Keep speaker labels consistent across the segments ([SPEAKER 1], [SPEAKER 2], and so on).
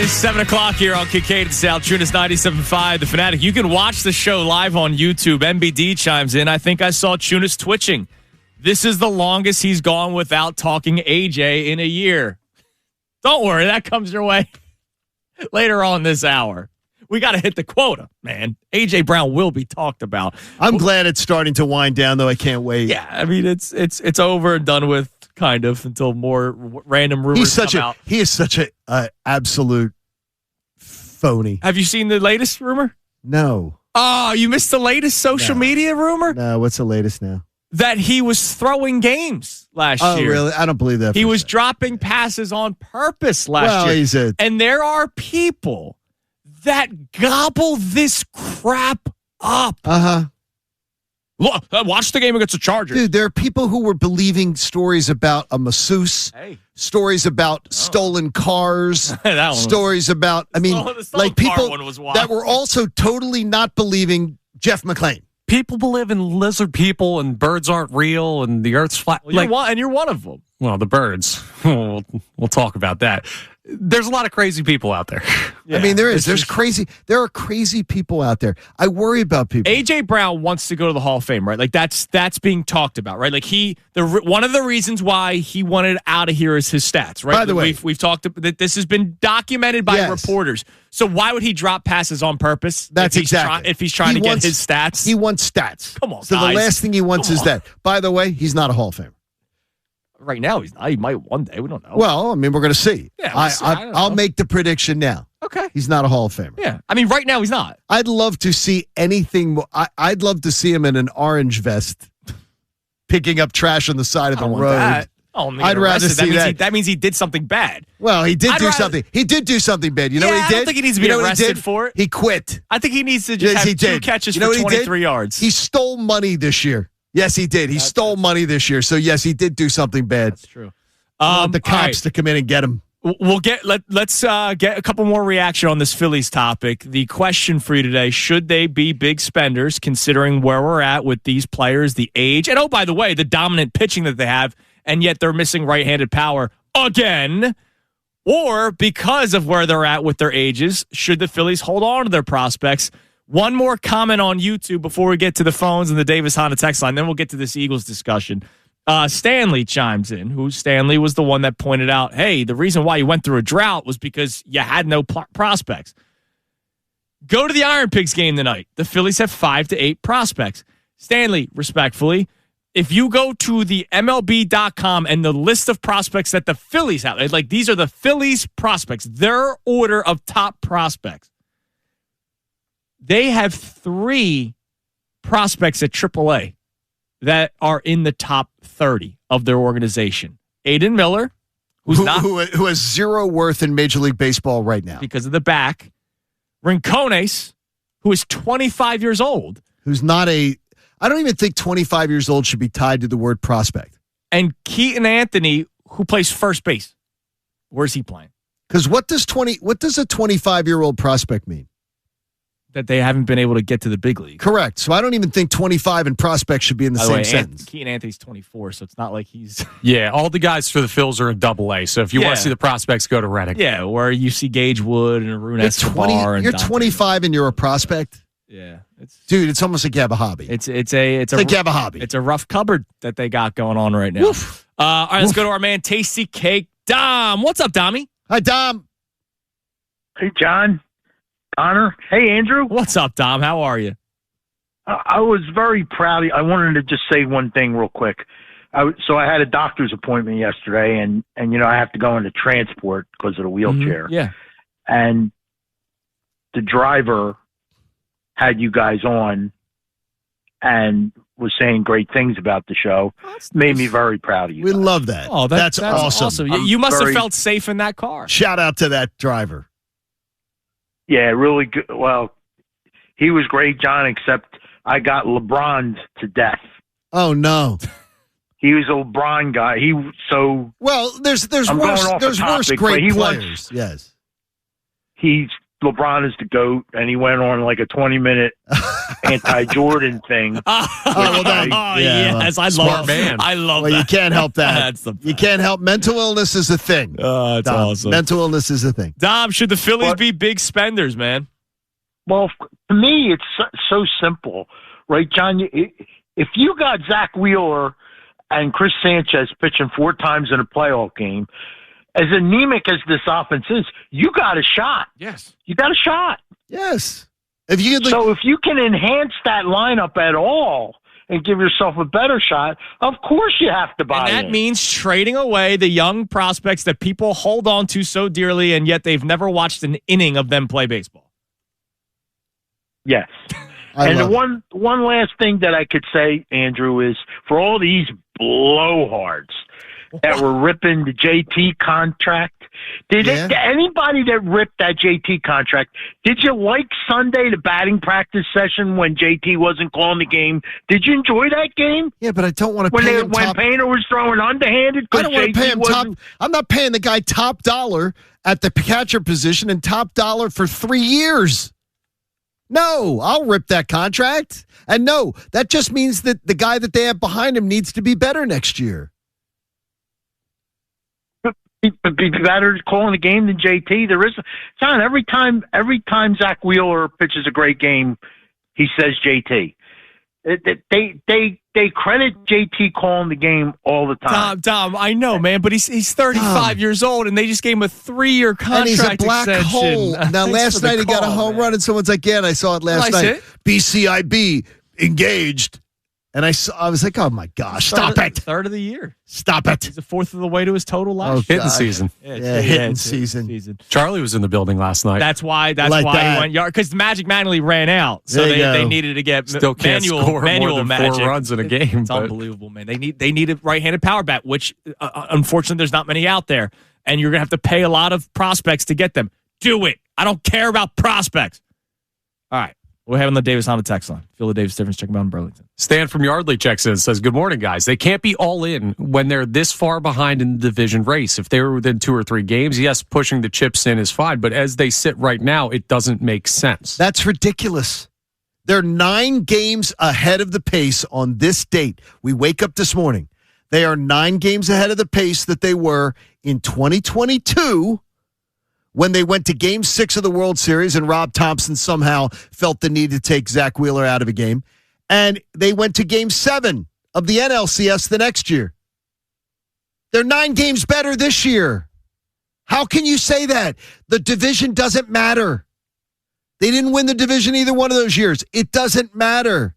[SPEAKER 1] is 7 o'clock here on Kincaid and South Tunis 97.5, The Fanatic. You can watch the show live on YouTube. MBD chimes in. I think I saw Tunis twitching. This is the longest he's gone without talking AJ in a year. Don't worry, that comes your way later on this hour. We got to hit the quota, man. AJ Brown will be talked about.
[SPEAKER 2] I'm glad it's starting to wind down, though. I can't wait.
[SPEAKER 1] Yeah, I mean, it's over and done with, kind of, until more random rumors come out.
[SPEAKER 2] He is such an absolute phony.
[SPEAKER 1] Have you seen the latest rumor?
[SPEAKER 2] No.
[SPEAKER 1] Oh, you missed the latest social media rumor?
[SPEAKER 2] No, what's the latest now?
[SPEAKER 1] That he was throwing games last year.
[SPEAKER 2] Oh, really? I don't believe that.
[SPEAKER 1] He was dropping passes on purpose last year. And there are people that gobble this crap up.
[SPEAKER 2] Uh-huh.
[SPEAKER 1] Look, watch the game against the Chargers.
[SPEAKER 2] Dude, there are people who were believing stories about a masseuse, stories about stolen cars, stories about, like people that were also totally not believing Jeff McClain.
[SPEAKER 3] People believe in lizard people and birds aren't real and the earth's flat.
[SPEAKER 1] Well, you're one of them.
[SPEAKER 3] Well, the birds. We'll talk about that. There's a lot of crazy people out there.
[SPEAKER 2] Yeah, I mean, there is. There are crazy people out there. I worry about people.
[SPEAKER 1] AJ Brown wants to go to the Hall of Fame, right? Like that's being talked about, right? Like one of the reasons why he wanted out of here is his stats, right?
[SPEAKER 2] By the way,
[SPEAKER 1] we've talked that this has been documented by reporters. So why would he drop passes on purpose?
[SPEAKER 2] That's
[SPEAKER 1] if he's trying to get his stats.
[SPEAKER 2] He wants stats.
[SPEAKER 1] Come on,
[SPEAKER 2] so
[SPEAKER 1] guys.
[SPEAKER 2] The last thing he wants is that. By the way, he's not a Hall of Famer.
[SPEAKER 1] Right now, he's not. He might one day. We don't know.
[SPEAKER 2] Well, I mean, we're going to see.
[SPEAKER 1] Yeah,
[SPEAKER 2] I'll make the prediction now.
[SPEAKER 1] Okay.
[SPEAKER 2] He's not a Hall of Famer.
[SPEAKER 1] Yeah. I mean, right now, he's not.
[SPEAKER 2] I'd love to see anything more. I'd love to see him in an orange vest picking up trash on the side of the road. I'd rather see that.
[SPEAKER 1] That means he did something bad.
[SPEAKER 2] Well, he did do something. He did do something bad. You know what he did?
[SPEAKER 1] I don't think he needs to be arrested for it.
[SPEAKER 2] He quit.
[SPEAKER 1] I think he needs to just have 2 catches for 23 yards.
[SPEAKER 2] He stole money this year. Yes, he did. He stole money this year. So, yes, he did do something bad.
[SPEAKER 1] That's true.
[SPEAKER 2] I want the cops to come in and get him.
[SPEAKER 1] Let's get a couple more reaction on this Phillies topic. The question for you today: should they be big spenders, considering where we're at with these players, the age, and by the way, the dominant pitching that they have, and yet they're missing right-handed power again? Or because of where they're at with their ages, should the Phillies hold on to their prospects? One more comment on YouTube before we get to the phones and the Davis Honda text line. Then we'll get to this Eagles discussion. Stanley chimes in, Stanley was the one that pointed out, hey, the reason why you went through a drought was because you had no prospects. Go to the Iron Pigs game tonight. The Phillies have 5 to 8 prospects. Stanley, respectfully, if you go to the MLB.com and the list of prospects that the Phillies have, like these are the Phillies prospects, their order of top prospects. They have 3 prospects at AAA that are in the top 30 of their organization. Aiden Miller,
[SPEAKER 2] who has zero worth in Major League Baseball right now
[SPEAKER 1] because of the back. Rincones, who is 25 years old.
[SPEAKER 2] Who's not I don't even think 25 years old should be tied to the word prospect.
[SPEAKER 1] And Keaton Anthony, who plays first base. Where's he playing?
[SPEAKER 2] Because what does a 25-year-old prospect mean?
[SPEAKER 1] That they haven't been able to get to the big league.
[SPEAKER 2] Correct. So I don't even think 25 and prospect should be in the same sentence.
[SPEAKER 1] Keaton Anthony's 24, so it's not like he's...
[SPEAKER 3] Yeah, all the guys for the Phils are in AA. So if you want to see the prospects, go to Reddick.
[SPEAKER 1] Yeah, where you see Gage Wood and Arun Escobar.
[SPEAKER 2] You're 25 and you're a prospect?
[SPEAKER 1] Yeah.
[SPEAKER 2] Dude, it's almost like you have a hobby.
[SPEAKER 1] It's like
[SPEAKER 2] you have a hobby.
[SPEAKER 1] It's a rough cupboard that they got going on right now.
[SPEAKER 2] Woof.
[SPEAKER 1] All right, let's go to our man, Tasty Cake. Dom. What's up, Dommy?
[SPEAKER 2] Hi, Dom.
[SPEAKER 4] Hey, John. Connor. Hey, Andrew.
[SPEAKER 1] What's up, Dom? How are you?
[SPEAKER 4] I was very proud. I wanted to just say one thing real quick. So I had a doctor's appointment yesterday, and I have to go into transport because of the wheelchair.
[SPEAKER 1] Mm-hmm. Yeah.
[SPEAKER 4] And the driver had you guys on and was saying great things about the show. Made me very proud of you.
[SPEAKER 2] We love that.
[SPEAKER 1] Oh, that's awesome. You must have felt safe in that car.
[SPEAKER 2] Shout out to that driver.
[SPEAKER 4] Yeah, really good. Well, he was great, John, except I got LeBron'd to death.
[SPEAKER 2] Oh, no.
[SPEAKER 4] He was a LeBron guy.
[SPEAKER 2] There's worse great players. Yes.
[SPEAKER 4] LeBron is the GOAT, and he went on like a 20-minute anti-Jordan thing.
[SPEAKER 1] Yes, I love man. I love that.
[SPEAKER 2] You can't help that. You can't help. Mental illness is a thing.
[SPEAKER 1] That's awesome.
[SPEAKER 2] Mental illness is a thing.
[SPEAKER 1] Dom, should the Phillies be big spenders, man?
[SPEAKER 4] Well, to me, it's so simple, right, John? If you got Zach Wheeler and Chris Sanchez pitching 4 times in a playoff game, as anemic as this offense is, you got a shot.
[SPEAKER 1] Yes.
[SPEAKER 4] You got a shot.
[SPEAKER 2] Yes.
[SPEAKER 4] If you can enhance that lineup at all and give yourself a better shot, of course you have to buy
[SPEAKER 1] And that means trading away the young prospects that people hold on to so dearly, and yet they've never watched an inning of them play baseball.
[SPEAKER 4] Yes. And the one last thing that I could say, Andrew, is for all these blowhards that were ripping the JT contract, did anybody that ripped that JT contract, did you like Sunday, the batting practice session when JT wasn't calling the game? Did you enjoy that game?
[SPEAKER 2] Yeah, but I don't want to pay him
[SPEAKER 4] when Painter was throwing underhanded.
[SPEAKER 2] I don't want to pay him top. I'm not paying the guy top dollar at the catcher position and top dollar for 3 years. No, I'll rip that contract. And no, that just means that the guy that they have behind him needs to be better next year.
[SPEAKER 4] Be better calling the game than JT. There is, John. Every time Zach Wheeler pitches a great game, he says JT. They credit JT calling the game all the time.
[SPEAKER 1] Dom, I know, man, but he's 35 years old, and they just gave him a 3-year contract.
[SPEAKER 2] And he's a black hole. Now, last night he got a home run, and someone's like, "Yeah," and I saw it last night. BCIB engaged. And I was like, oh, my gosh, stop it.
[SPEAKER 1] Third of the year.
[SPEAKER 2] Stop it.
[SPEAKER 1] He's a fourth of the way to his total last
[SPEAKER 3] year. Hitting season.
[SPEAKER 2] Hitting season.
[SPEAKER 3] Charlie was in the building last night.
[SPEAKER 1] That's why he went yard. Because the Magic manually ran out. So they needed to get
[SPEAKER 3] Still can't score
[SPEAKER 1] manual
[SPEAKER 3] more than
[SPEAKER 1] Magic.
[SPEAKER 3] 4 runs in a game.
[SPEAKER 1] It's unbelievable, man. They need a right-handed power bat, which, unfortunately, there's not many out there. And you're going to have to pay a lot of prospects to get them. Do it. I don't care about prospects. All right. We're having the Davis on the text line. Feel the Davis difference. Check them out in Burlington.
[SPEAKER 3] Stan from Yardley checks in and says, good morning, guys. They can't be all in when they're this far behind in the division race. If they were within 2 or 3 games, yes, pushing the chips in is fine. But as they sit right now, it doesn't make sense.
[SPEAKER 2] That's ridiculous. They're 9 games ahead of the pace on this date. We wake up this morning. They are 9 games ahead of the pace that they were in 2022 when they went to Game 6 of the World Series and Rob Thompson somehow felt the need to take Zach Wheeler out of a game. And they went to Game 7 of the NLCS the next year. They're 9 games better this year. How can you say that? The division doesn't matter. They didn't win the division either one of those years. It doesn't matter.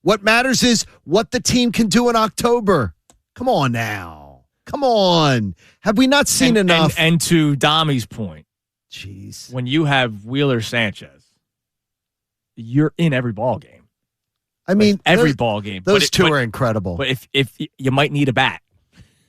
[SPEAKER 2] What matters is what the team can do in October. Come on now. Come on. Have we not seen enough?
[SPEAKER 1] And to Domi's point,
[SPEAKER 2] jeez,
[SPEAKER 1] when you have Wheeler Sanchez, you're in every ball game.
[SPEAKER 2] I mean,
[SPEAKER 1] every ball game.
[SPEAKER 2] Those two are incredible.
[SPEAKER 1] But if you might need a bat.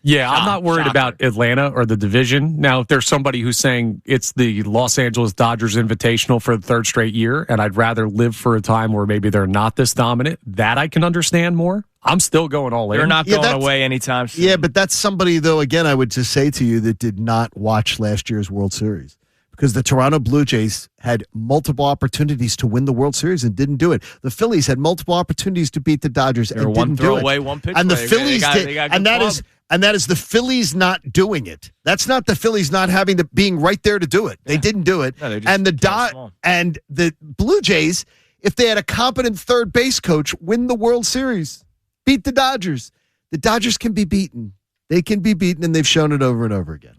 [SPEAKER 3] Yeah, I'm not worried about Atlanta or the division. Now, if there's somebody who's saying it's the Los Angeles Dodgers Invitational for the 3rd straight year, and I'd rather live for a time where maybe they're not this dominant, that I can understand more. I'm still going all in.
[SPEAKER 1] They're not going away anytime soon.
[SPEAKER 2] Yeah, but that's somebody, though, again, I would just say to you that did not watch last year's World Series. Because the Toronto Blue Jays had multiple opportunities to win the World Series and didn't do it. The Phillies had multiple opportunities to beat the Dodgers and didn't do it.
[SPEAKER 1] Away, one pitch
[SPEAKER 2] and the Phillies did, and that is the Phillies not doing it. That's not the Phillies not being right there to do it. They didn't do it.
[SPEAKER 1] No,
[SPEAKER 2] and the Blue Jays, if they had a competent third base coach, win the World Series, beat the Dodgers. The Dodgers can be beaten. They can be beaten, and they've shown it over and over again.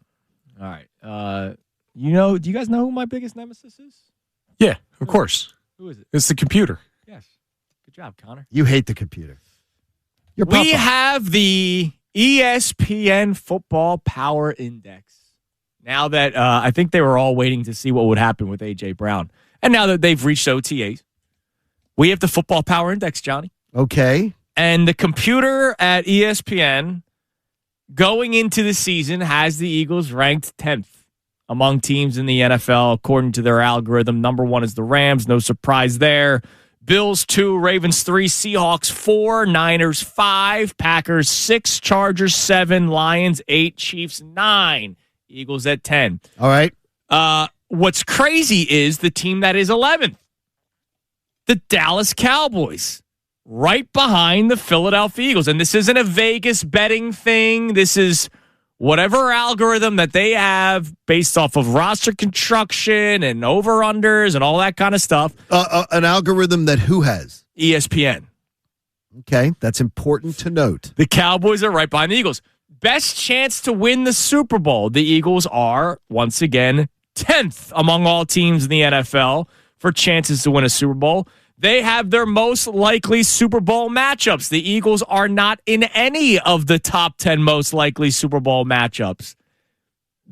[SPEAKER 1] All right. Do you guys know who my biggest nemesis is?
[SPEAKER 3] Yeah, of course.
[SPEAKER 1] Who is it?
[SPEAKER 3] It's the computer.
[SPEAKER 1] Yes. Good job, Connor.
[SPEAKER 2] You hate the computer.
[SPEAKER 1] We have the ESPN Football Power Index. Now that I think they were all waiting to see what would happen with A.J. Brown. And now that they've reached OTAs, we have the Football Power Index, Johnny.
[SPEAKER 2] Okay.
[SPEAKER 1] And the computer at ESPN going into the season has the Eagles ranked 10th. Among teams in the NFL, according to their algorithm. Number 1 is the Rams. No surprise there. Bills 2, Ravens 3, Seahawks 4, Niners 5, Packers 6, Chargers 7, Lions 8, Chiefs 9, Eagles at 10.
[SPEAKER 2] All right.
[SPEAKER 1] What's crazy is the team that is 11th. the Dallas Cowboys, right behind the Philadelphia Eagles. And this isn't a Vegas betting thing. This is whatever algorithm that they have based off of roster construction and over-unders and all that kind of stuff.
[SPEAKER 2] An algorithm that who has?
[SPEAKER 1] ESPN.
[SPEAKER 2] Okay, that's important to note.
[SPEAKER 1] The Cowboys are right behind the Eagles. Best chance to win the Super Bowl. The Eagles are, once again, 10th among all teams in the NFL for chances to win a Super Bowl. They have their most likely Super Bowl matchups. The Eagles are not in any of the top 10 most likely Super Bowl matchups.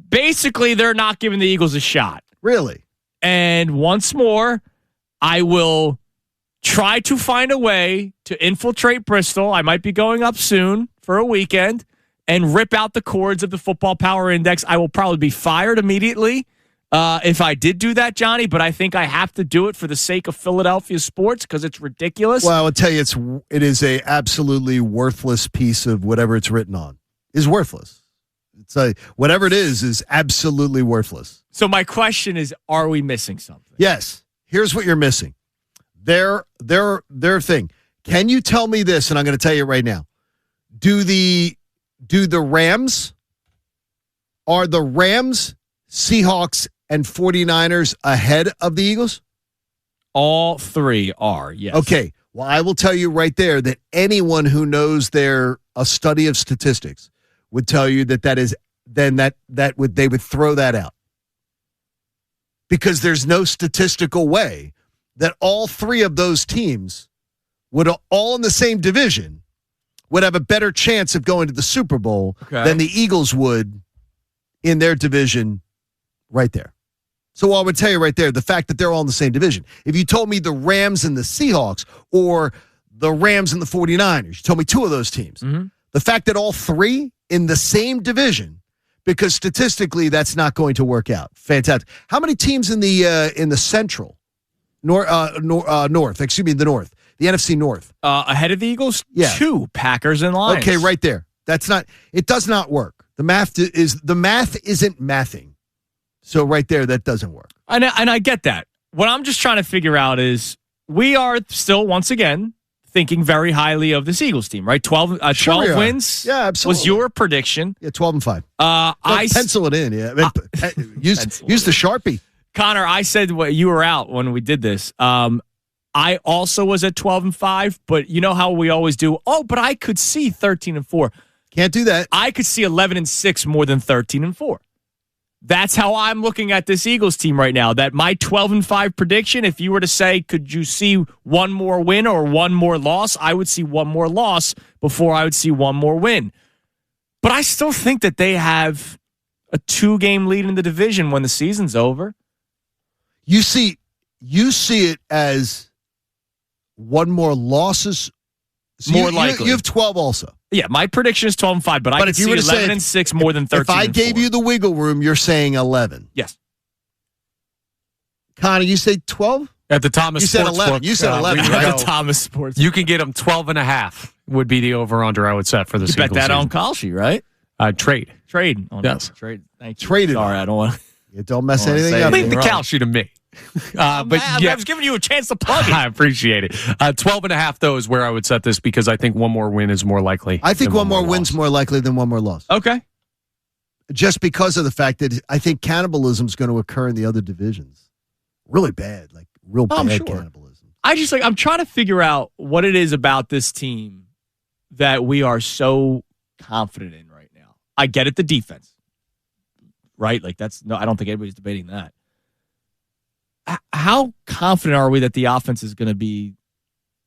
[SPEAKER 1] Basically, they're not giving the Eagles a shot.
[SPEAKER 2] Really?
[SPEAKER 1] And once more, I will try to find a way to infiltrate Bristol. I might be going up soon for a weekend and rip out the cords of the Football Power Index. I will probably be fired immediately if I did do that, Johnny, but I think I have to do it for the sake of Philadelphia sports because it's ridiculous.
[SPEAKER 2] Well, I would tell you it is a absolutely worthless piece of whatever it's written on. Is worthless. It's whatever it is absolutely worthless.
[SPEAKER 1] So my question is, are we missing something?
[SPEAKER 2] Yes. Here's what you're missing. Their thing. Can you tell me this? And I'm going to tell you right now. Are the Rams, Seahawks, and 49ers ahead of the Eagles?
[SPEAKER 1] All three are, yes.
[SPEAKER 2] Okay. Well, I will tell you right there that anyone who knows a study of statistics would tell you they would throw that out. Because there's no statistical way that all three of those teams would all in the same division would have a better chance of going to the Super Bowl than the Eagles would in their division right there. So I would tell you right there, the fact that they're all in the same division. If you told me the Rams and the Seahawks or the Rams and the 49ers, you told me two of those teams. Mm-hmm. The fact that all three in the same division, because statistically that's not going to work out. Fantastic. How many teams in the Central? The North, the NFC North.
[SPEAKER 1] Ahead of the Eagles?
[SPEAKER 2] Yeah.
[SPEAKER 1] 2 Packers and Lions.
[SPEAKER 2] Okay, right there. It does not work. The math isn't mathing. So right there, that doesn't work.
[SPEAKER 1] And I get that. What I'm just trying to figure out is we are still, once again, thinking very highly of this Eagles team, right? 12 wins
[SPEAKER 2] absolutely.
[SPEAKER 1] Was your prediction.
[SPEAKER 2] Yeah, 12-5. I pencil it in, yeah. Use the Sharpie.
[SPEAKER 1] Connor, I said you were out when we did this. I also was at 12-5, but you know how we always do, but I could see 13-4.
[SPEAKER 2] Can't do that.
[SPEAKER 1] I could see 11-6 more than 13-4. That's how I'm looking at this Eagles team right now. That my 12-5 prediction, if you were to say, could you see one more win or one more loss? I would see one more loss before I would see one more win. But I still think that they have a 2-game lead in the division when the season's over.
[SPEAKER 2] You see it as one more losses. So
[SPEAKER 1] more likely.
[SPEAKER 2] You have 12 also.
[SPEAKER 1] Yeah, my prediction is 12-5, but I could see 11-6 more than 13.
[SPEAKER 2] If I gave you the wiggle room, you're saying 11.
[SPEAKER 1] Yes.
[SPEAKER 2] Connor, you say 12?
[SPEAKER 3] At the Thomas
[SPEAKER 2] you
[SPEAKER 3] Sports
[SPEAKER 2] said 11.
[SPEAKER 3] Book.
[SPEAKER 2] You said 11, right?
[SPEAKER 1] At the Thomas Sports.
[SPEAKER 3] You can get them 12.5 would be the over-under I would set for the season.
[SPEAKER 1] You bet that on Kalshi, right?
[SPEAKER 3] Trade.
[SPEAKER 1] Trade.
[SPEAKER 3] Yes.
[SPEAKER 1] Trade. Thank you.
[SPEAKER 2] Traded.
[SPEAKER 1] Sorry, I don't want to.
[SPEAKER 2] You don't mess anything up.
[SPEAKER 3] Leave the Kalshi to me.
[SPEAKER 1] I was giving you a chance to plug it.
[SPEAKER 3] I appreciate it. 12.5, though, is where I would set this because I think one more win is more likely.
[SPEAKER 2] I think one more win's more likely than one more loss.
[SPEAKER 1] Okay.
[SPEAKER 2] Just because of the fact that I think cannibalism is going to occur in the other divisions. Really bad, like real bad cannibalism.
[SPEAKER 1] I'm trying to figure out what it is about this team that we are so confident in right now. I get it, the defense. Right? I don't think anybody's debating that. How confident are we that the offense is going to be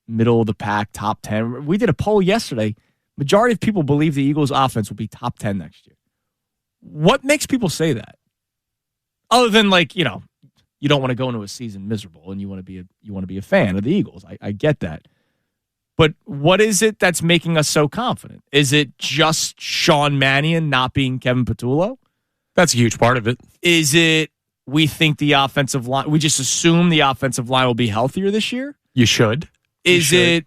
[SPEAKER 1] middle of the pack, top 10? We did a poll yesterday. Majority of people believe the Eagles' offense will be top 10 next year. What makes people say that? Other than you don't want to go into a season miserable and you want to be a fan of the Eagles. I get that. But what is it that's making us so confident? Is it just Sean Mannion not being Kevin Patullo?
[SPEAKER 3] That's a huge part of it.
[SPEAKER 1] Is it we think the offensive line, we just assume the offensive line will be healthier this year?
[SPEAKER 3] You should.
[SPEAKER 1] Is it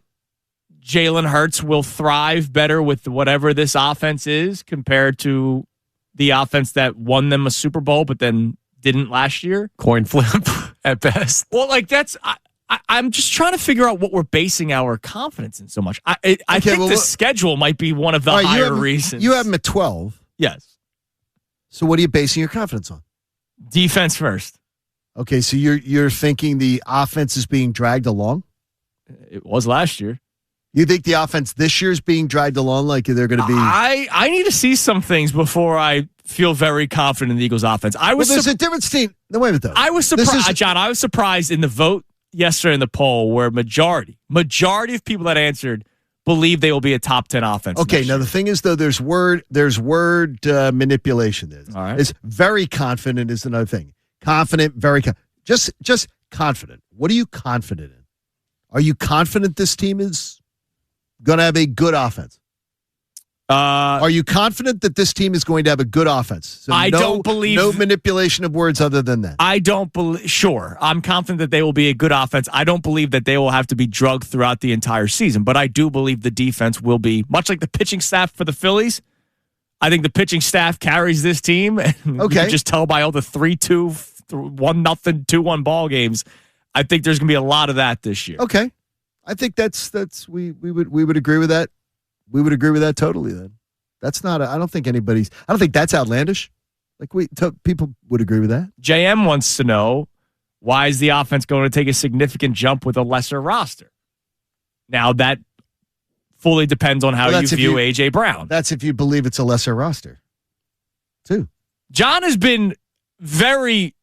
[SPEAKER 1] Jalen Hurts will thrive better with whatever this offense is compared to the offense that won them a Super Bowl but then didn't last year?
[SPEAKER 3] Coin flip at best.
[SPEAKER 1] Well, I'm just trying to figure out what we're basing our confidence in so much. I think the schedule might be one of the higher reasons.
[SPEAKER 2] You have them at 12.
[SPEAKER 1] Yes.
[SPEAKER 2] So what are you basing your confidence on?
[SPEAKER 1] Defense first.
[SPEAKER 2] Okay, so you're thinking the offense is being dragged along?
[SPEAKER 1] It was last year.
[SPEAKER 2] You think the offense this year is being dragged along like they're going to be?
[SPEAKER 1] I need to see some things before I feel very confident in the Eagles' offense.
[SPEAKER 2] There's a difference between. No, wait a minute, though.
[SPEAKER 1] I was surprised, John. I was surprised in the vote yesterday in the poll where majority of people that answered believe they will be a top 10 offense.
[SPEAKER 2] Okay, now the thing is though, there's word manipulation there.
[SPEAKER 1] All right.
[SPEAKER 2] It's very confident is another thing. Confident, very just confident. What are you confident in? Are you confident this team is going to have a good offense? Are you confident that this team is going to have a good offense? So
[SPEAKER 1] I don't believe
[SPEAKER 2] no manipulation of words other than that.
[SPEAKER 1] I don't believe. Sure, I'm confident that they will be a good offense. I don't believe that they will have to be drugged throughout the entire season, but I do believe the defense will be much like the pitching staff for the Phillies. I think the pitching staff carries this team. Okay, you can just tell by all the 3-2, 1-0, 2-1 ball games. I think there's going to be a lot of that this year.
[SPEAKER 2] Okay, I think that's we would agree with that. We would agree with that totally. Then that's not. I don't think that's outlandish. Like people would agree with that.
[SPEAKER 1] JM wants to know, why is the offense going to take a significant jump with a lesser roster? Now that fully depends on how you view A.J. Brown.
[SPEAKER 2] That's if you believe it's a lesser roster, too.
[SPEAKER 1] John has been very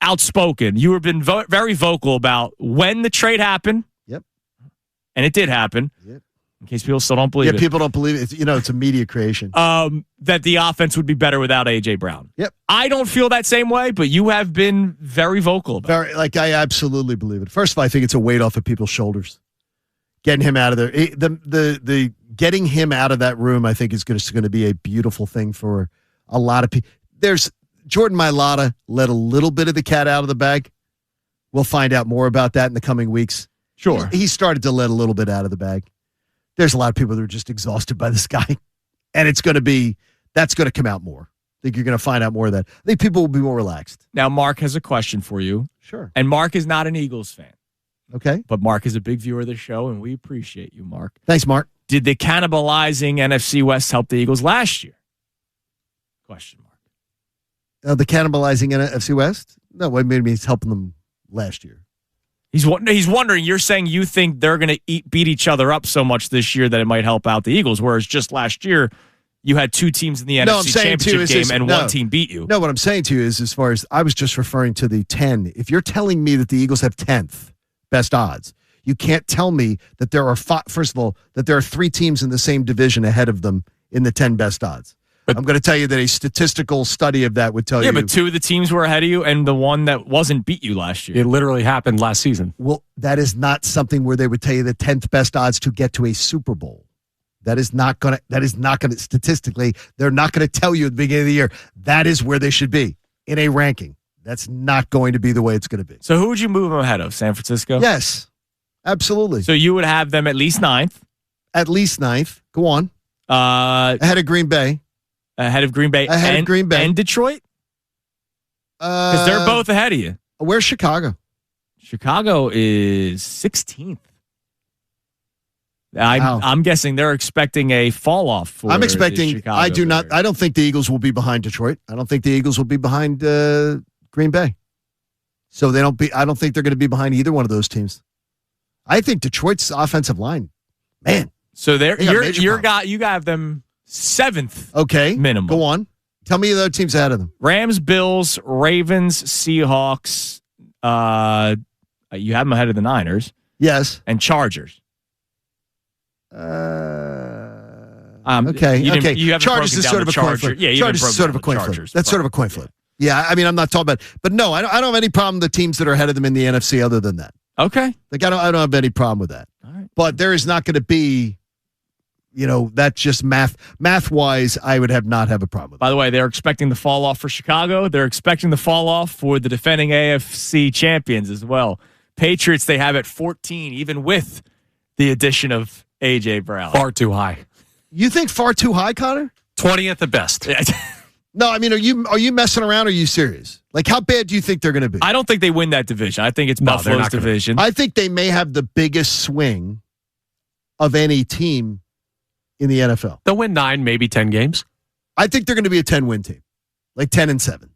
[SPEAKER 1] outspoken. You have been very vocal about when the trade happened.
[SPEAKER 2] Yep.
[SPEAKER 1] And it did happen.
[SPEAKER 2] Yep.
[SPEAKER 1] In case people still don't believe it.
[SPEAKER 2] Yeah, people don't believe it. It's a media creation.
[SPEAKER 1] That the offense would be better without A.J. Brown.
[SPEAKER 2] Yep.
[SPEAKER 1] I don't feel that same way, but you have been very vocal about it.
[SPEAKER 2] I absolutely believe it. First of all, I think it's a weight off of people's shoulders. Getting him out of there. The getting him out of that room, I think, is going to be a beautiful thing for a lot of people. There's Jordan Mailata let a little bit of the cat out of the bag. We'll find out more about that in the coming weeks.
[SPEAKER 1] Sure.
[SPEAKER 2] He started to let a little bit out of the bag. There's a lot of people that are just exhausted by this guy. And that's going to come out more. I think you're going to find out more of that. I think people will be more relaxed.
[SPEAKER 1] Now, Mark has a question for you.
[SPEAKER 2] Sure.
[SPEAKER 1] And Mark is not an Eagles fan.
[SPEAKER 2] Okay.
[SPEAKER 1] But Mark is a big viewer of the show, and we appreciate you, Mark.
[SPEAKER 2] Thanks, Mark.
[SPEAKER 1] Did the cannibalizing NFC West help the Eagles last year? Question mark.
[SPEAKER 2] The cannibalizing NFC West? No, maybe he's helping them last year.
[SPEAKER 1] He's wondering, you're saying you think they're going to beat each other up so much this year that it might help out the Eagles, whereas just last year you had two teams in the NFC Championship game and one team beat you.
[SPEAKER 2] No, what I'm saying to you is, as far as I was just referring to the 10, if you're telling me that the Eagles have 10th best odds, you can't tell me that there are first of all, that there are 3 teams in the same division ahead of them in the 10 best odds. But I'm going to tell you that a statistical study of that would tell you.
[SPEAKER 1] Yeah, but 2 of the teams were ahead of you, and the one that wasn't beat you last year.
[SPEAKER 3] It literally happened last season.
[SPEAKER 2] Well, that is not something where they would tell you the 10th best odds to get to a Super Bowl. That is not going to, statistically, they're not going to tell you at the beginning of the year, that is where they should be in a ranking. That's not going to be the way it's going to be.
[SPEAKER 1] So who would you move them ahead of? San Francisco?
[SPEAKER 2] Yes, absolutely.
[SPEAKER 1] So you would have them at least 9th?
[SPEAKER 2] At least 9th. Go on. Ahead of Green Bay.
[SPEAKER 1] Ahead of Green Bay.
[SPEAKER 2] Ahead of Green Bay.
[SPEAKER 1] And Detroit? Because they're both ahead of you.
[SPEAKER 2] Where's Chicago?
[SPEAKER 1] Chicago is 16th. I'm guessing they're expecting a fall off for
[SPEAKER 2] I'm expecting
[SPEAKER 1] Chicago.
[SPEAKER 2] I don't think the Eagles will be behind Detroit. I don't think the Eagles will be behind Green Bay. So I don't think they're going to be behind either one of those teams. I think Detroit's offensive line, man.
[SPEAKER 1] So you got them 7th.
[SPEAKER 2] Okay.
[SPEAKER 1] Minimum.
[SPEAKER 2] Go on. Tell me the other teams ahead of them.
[SPEAKER 1] Rams, Bills, Ravens, Seahawks. You have them ahead of the Niners.
[SPEAKER 2] Yes.
[SPEAKER 1] And Chargers.
[SPEAKER 2] Okay.
[SPEAKER 1] You have
[SPEAKER 2] Chargers is sort of a coin flip.
[SPEAKER 1] Yeah,
[SPEAKER 2] Chargers is sort of a coin flip. That's sort of a coin flip. Yeah, I mean, I'm not talking about, but no, I don't have any problem with the teams that are ahead of them in the NFC other than that.
[SPEAKER 1] Okay.
[SPEAKER 2] Like I don't have any problem with that.
[SPEAKER 1] All right.
[SPEAKER 2] But there is not going to be, that's just math-wise, I would not have a problem with that.
[SPEAKER 1] By the way, they're expecting the fall off for Chicago. They're expecting the fall off for the defending AFC champions as well. Patriots, they have at 14, even with the addition of A.J. Brown.
[SPEAKER 3] Far too high.
[SPEAKER 2] You think far too high, Connor?
[SPEAKER 3] 20th at best.
[SPEAKER 2] No, I mean, are you messing around or are you serious? Like, how bad do you think they're going to be?
[SPEAKER 1] I don't think they win that division. I think it's Buffalo's division.
[SPEAKER 2] I think they may have the biggest swing of any team in the NFL.
[SPEAKER 3] They'll win 9, maybe 10 games.
[SPEAKER 2] I think they're going to be a 10-win team. Like 10-7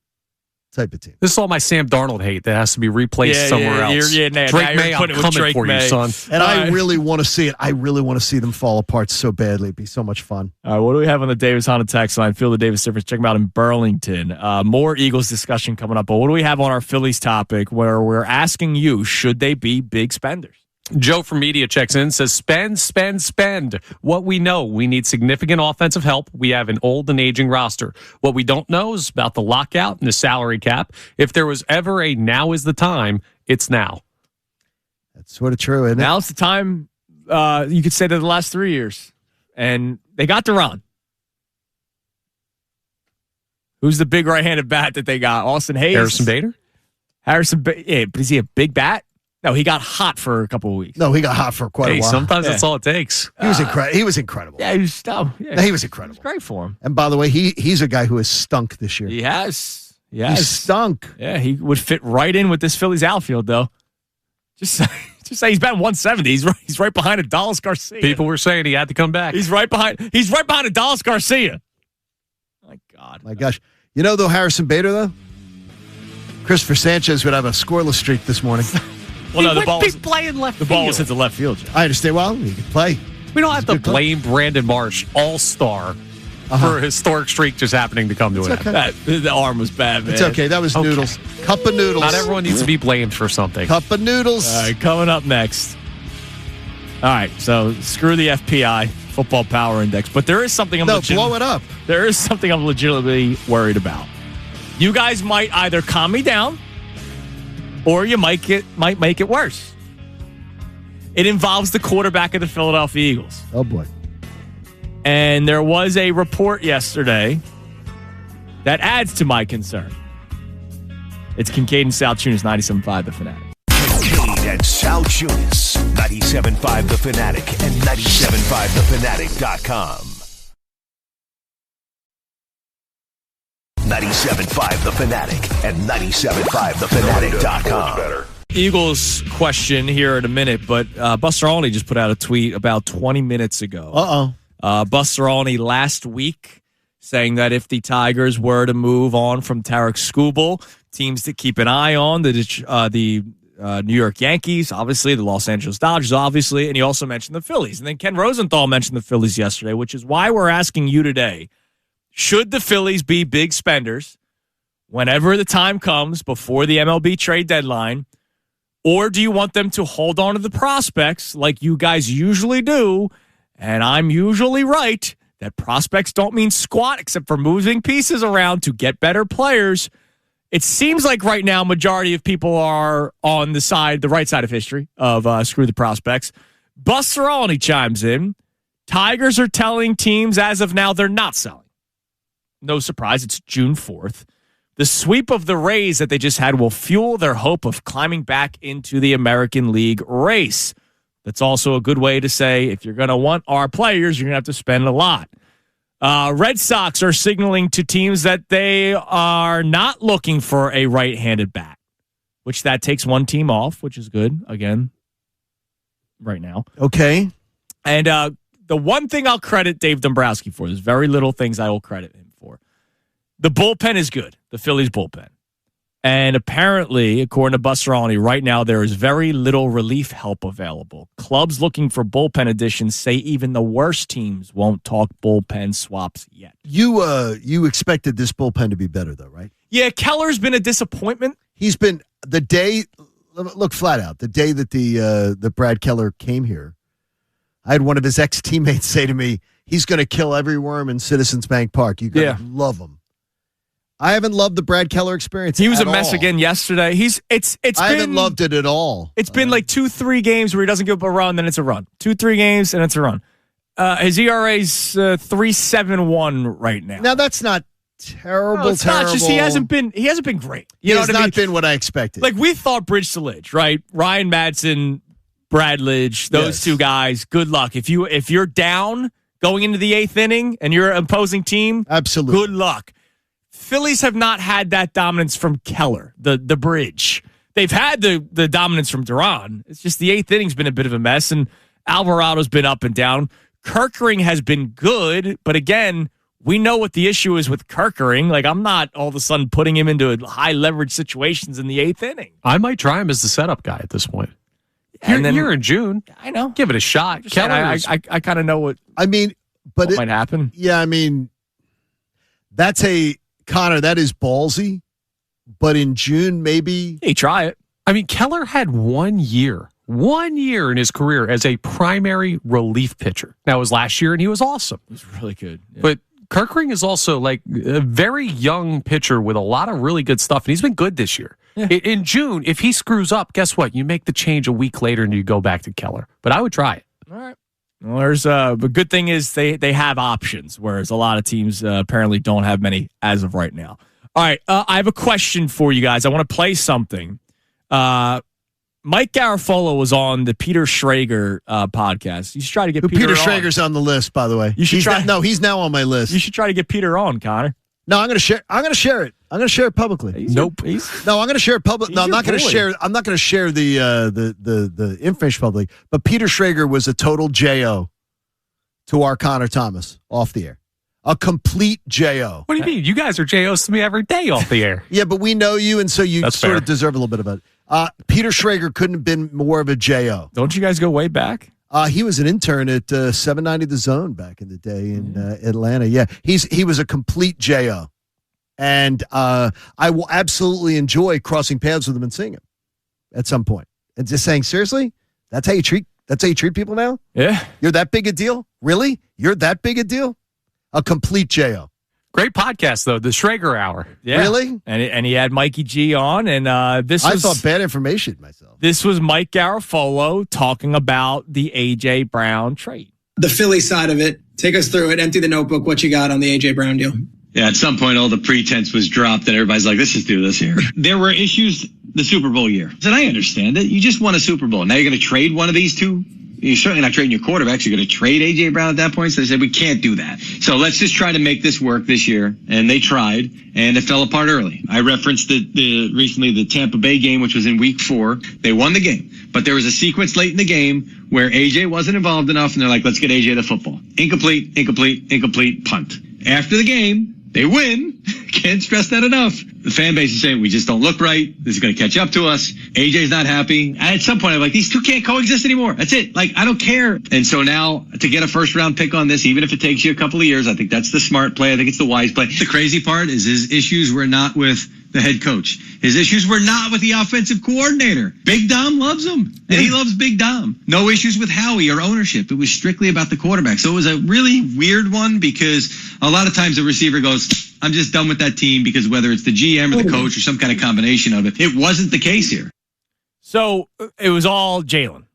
[SPEAKER 2] type of team.
[SPEAKER 3] This is all my Sam Darnold hate that has to be replaced somewhere else.
[SPEAKER 1] Drake
[SPEAKER 3] May, I'm coming for you, son.
[SPEAKER 2] And I really want to see it. I really want to see them fall apart so badly. It'd be so much fun.
[SPEAKER 1] All right, what do we have on the Davis Honda text line? Feel the Davis difference. Check them out in Burlington. More Eagles discussion coming up. But what do we have on our Phillies topic where we're asking you, should they be big spenders?
[SPEAKER 3] Joe from Media checks in, says, spend. What we know, we need significant offensive help. We have an old and aging roster. What we don't know is about the lockout and the salary cap. If there was ever a now is the time, it's now.
[SPEAKER 2] That's sort of true, isn't it?
[SPEAKER 1] Now's the time, you could say, that the last 3 years. And they got Duran. Who's the big right-handed bat that they got? Austin Hayes?
[SPEAKER 3] Harrison Bader?
[SPEAKER 1] Yeah, but is he a big bat? No, he got hot for a couple of weeks.
[SPEAKER 2] No, he got hot for quite a while.
[SPEAKER 3] Sometimes that's all it takes.
[SPEAKER 2] He was incredible. He was incredible.
[SPEAKER 1] Yeah, he was stunk. Yeah.
[SPEAKER 2] He was incredible.
[SPEAKER 1] It was great for him.
[SPEAKER 2] And by the way, he's a guy who has stunk this year.
[SPEAKER 1] He has.
[SPEAKER 2] He stunk.
[SPEAKER 1] Yeah, he would fit right in with this Phillies outfield, though. Just say he's batting 170. He's right behind Adolis Garcia.
[SPEAKER 3] People were saying he had to come back.
[SPEAKER 1] He's right behind Adolis Garcia. My God.
[SPEAKER 2] My gosh. You know, though, Harrison Bader, though? Christopher Sanchez would have a scoreless streak this morning.
[SPEAKER 1] Well, no, the ball was
[SPEAKER 3] playing left field.
[SPEAKER 1] The ball was hit to left field, Jeff.
[SPEAKER 2] I understand. Well, he could play.
[SPEAKER 3] We don't have to blame Brandon Marsh, all-star, for a historic streak just happening to come to an end.
[SPEAKER 1] The arm was bad, man.
[SPEAKER 2] It's okay. That was noodles. Cup of noodles.
[SPEAKER 3] Not everyone needs to be blamed for something.
[SPEAKER 2] Cup of noodles.
[SPEAKER 1] All right, coming up next. All right, so screw the FPI, Football Power Index, but there is something
[SPEAKER 2] blow it up.
[SPEAKER 1] There is something I'm legitimately worried about. You guys might either calm me down, or you might make it worse. It involves the quarterback of the Philadelphia Eagles.
[SPEAKER 2] Oh, boy.
[SPEAKER 1] And there was a report yesterday that adds to my concern. It's Kincaid and Sal Tunis, 97.5 The Fanatic.
[SPEAKER 5] Kincaid and Sal Tunis, 97.5 The Fanatic and 97.5thefanatic.com. 97.5 The Fanatic and 97.5thefanatic.com.
[SPEAKER 1] Eagles question here in a minute, but Buster Olney just put out a tweet about 20 minutes ago. Buster Olney last week saying that if the Tigers were to move on from Tarek Skubal, teams to keep an eye on, the New York Yankees, obviously, the Los Angeles Dodgers, obviously, and he also mentioned the Phillies. And then Ken Rosenthal mentioned the Phillies yesterday, which is why we're asking you today, should the Phillies be big spenders whenever the time comes before the MLB trade deadline, or do you want them to hold on to the prospects like you guys usually do? And I'm usually right that prospects don't mean squat except for moving pieces around to get better players. It seems like right now majority of people are on the right side of history of screw the prospects. Buster Olney chimes in. Tigers are telling teams as of now they're not selling. No surprise, it's June 4th. The sweep of the Rays that they just had will fuel their hope of climbing back into the American League race. That's also a good way to say if you're going to want our players, you're going to have to spend a lot. Red Sox are signaling to teams that they are not looking for a right-handed bat, which that takes one team off, which is good, again, right now.
[SPEAKER 2] Okay.
[SPEAKER 1] And the one thing I'll credit Dave Dombrowski for, there's very little things I will credit him for. The bullpen is good, the Phillies bullpen. And apparently, according to Buster Olney, right now there is very little relief help available. Clubs looking for bullpen additions say even the worst teams won't talk bullpen swaps yet.
[SPEAKER 2] You expected this bullpen to be better, though, right?
[SPEAKER 1] Yeah, Keller's been a disappointment.
[SPEAKER 2] He's been look flat out. The day that the Brad Keller came here, I had one of his ex-teammates say to me, he's going to kill every worm in Citizens Bank Park. You got to love him. I haven't loved the Brad Keller experience.
[SPEAKER 1] He was a mess again yesterday. I
[SPEAKER 2] haven't loved it at all.
[SPEAKER 1] It's been like 2-3 games where he doesn't give up a run, then it's a run. 2-3 games, and it's a run. His ERA's 3.71 right now.
[SPEAKER 2] Now that's not terrible.
[SPEAKER 1] No, it's not. Just he hasn't been great.
[SPEAKER 2] He has not been what I expected.
[SPEAKER 1] Like we thought, Bridge to Lidge, right? Ryan Madsen, Brad Lidge, those two guys. Good luck. If you're down going into the 8th inning and you're an opposing team,
[SPEAKER 2] absolutely.
[SPEAKER 1] Good luck. Phillies have not had that dominance from Keller, the bridge. They've had the dominance from Duran. It's just the eighth inning's been a bit of a mess, and Alvarado's been up and down. Kerkering has been good, but again, we know what the issue is with Kerkering. Like, I'm not all of a sudden putting him into high leverage situations in the eighth inning.
[SPEAKER 3] I might try him as the setup guy at this point. You're in June.
[SPEAKER 1] I know.
[SPEAKER 3] Give it a shot.
[SPEAKER 1] I kind of know what.
[SPEAKER 2] I mean, but
[SPEAKER 1] what might happen.
[SPEAKER 2] Yeah, I mean, Connor. That is ballsy. But in June, maybe
[SPEAKER 1] try it.
[SPEAKER 3] I mean, Keller had 1 year in his career as a primary relief pitcher. That was last year, and he was awesome.
[SPEAKER 1] He was really good. Yeah.
[SPEAKER 3] But Kerkering is also like a very young pitcher with a lot of really good stuff, and he's been good this year. Yeah. In June, if he screws up, guess what? You make the change a week later, and you go back to Keller. But I would try it.
[SPEAKER 1] All right. Well, the good thing is they have options, whereas a lot of teams apparently don't have many as of right now. All right, I have a question for you guys. I want to play something. Mike Garafolo was on the Peter Schrager podcast. You should try to get Peter
[SPEAKER 2] Schrager's on the list, by the way. He's now on my list.
[SPEAKER 1] You should try to get Peter on, Connor.
[SPEAKER 2] No, I'm going to share it. I'm going to share it publicly.
[SPEAKER 1] Nope.
[SPEAKER 2] I'm going to share it publicly. No, I'm not going to share. I'm not going to share the information publicly. But Peter Schrager was a total JO to our Connor Thomas off the air. A complete JO.
[SPEAKER 3] What do you mean? You guys are JOs to me every day off the air.
[SPEAKER 2] Yeah, but we know you, and so you
[SPEAKER 3] That's
[SPEAKER 2] sort
[SPEAKER 3] fair.
[SPEAKER 2] of deserve a little bit of it. Peter Schrager couldn't have been more of a JO.
[SPEAKER 1] Don't you guys go way back?
[SPEAKER 2] He was an intern at 790 The Zone back in the day in Atlanta. Yeah, he was a complete JO. And I will absolutely enjoy crossing paths with him and seeing him at some point. And just saying, seriously, that's how you treat people now?
[SPEAKER 1] Yeah.
[SPEAKER 2] You're that big a deal? Really? You're that big a deal? A complete JO.
[SPEAKER 3] Great podcast, though, the Schrager Hour.
[SPEAKER 1] Yeah.
[SPEAKER 2] Really?
[SPEAKER 1] And he had Mikey G on, and I
[SPEAKER 2] thought bad information myself.
[SPEAKER 1] This was Mike Garafolo talking about the A.J. Brown trade.
[SPEAKER 6] The Philly side of it. Take us through it. Empty the notebook. What you got on the A.J. Brown deal?
[SPEAKER 7] Yeah, at some point, all the pretense was dropped, and everybody's like, let's just do this here. There were issues the Super Bowl year. And I understand it. You just won a Super Bowl. Now you're going to trade one of these two? You're certainly not trading your quarterbacks. You're going to trade A.J. Brown at that point. So they said, we can't do that. So let's just try to make this work this year. And they tried, and it fell apart early. I referenced recently the Tampa Bay game, which was in week 4. They won the game. But there was a sequence late in the game where A.J. wasn't involved enough, and they're like, let's get A.J. the football. Incomplete, punt. After the game, they win. Can't stress that enough. The fan base is saying, we just don't look right. This is going to catch up to us. AJ's not happy. At some point, I'm like, these two can't coexist anymore. That's it. Like, I don't care. And so now to get a first round pick on this, even if it takes you a couple of years, I think that's the smart play. I think it's the wise play. The crazy part is his issues were not with the head coach. His issues were not with the offensive coordinator. Big Dom loves him, and he loves Big Dom. No issues with Howie or ownership. It was strictly about the quarterback. So it was a really weird one because a lot of times the receiver goes, I'm just done with that team because whether it's the GM or the coach or some kind of combination of it, it wasn't the case here.
[SPEAKER 1] So it was all Jalen,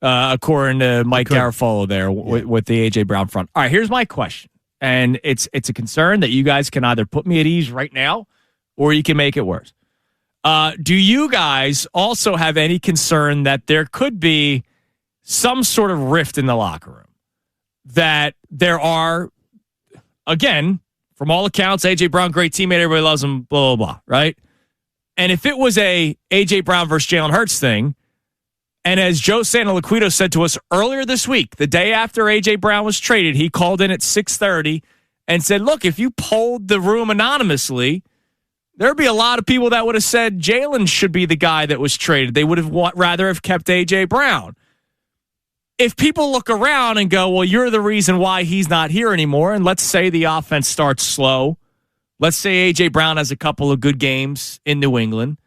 [SPEAKER 1] according to Mike Garafolo there with the A.J. Brown front. All right, here's my question. And it's a concern that you guys can either put me at ease right now or you can make it worse. Do you guys also have any concern that there could be some sort of rift in the locker room? That there are, again, from all accounts, A.J. Brown, great teammate, everybody loves him, blah, blah, blah, right? And if it was a A.J. Brown versus Jalen Hurts thing, and as Joe Santoliquito said to us earlier this week, the day after A.J. Brown was traded, he called in at 6:30 and said, look, if you polled the room anonymously, there'd be a lot of people that would have said Jalen should be the guy that was traded. They would have rather have kept A.J. Brown. If people look around and go, well, you're the reason why he's not here anymore, and let's say the offense starts slow, let's say A.J. Brown has a couple of good games in New England,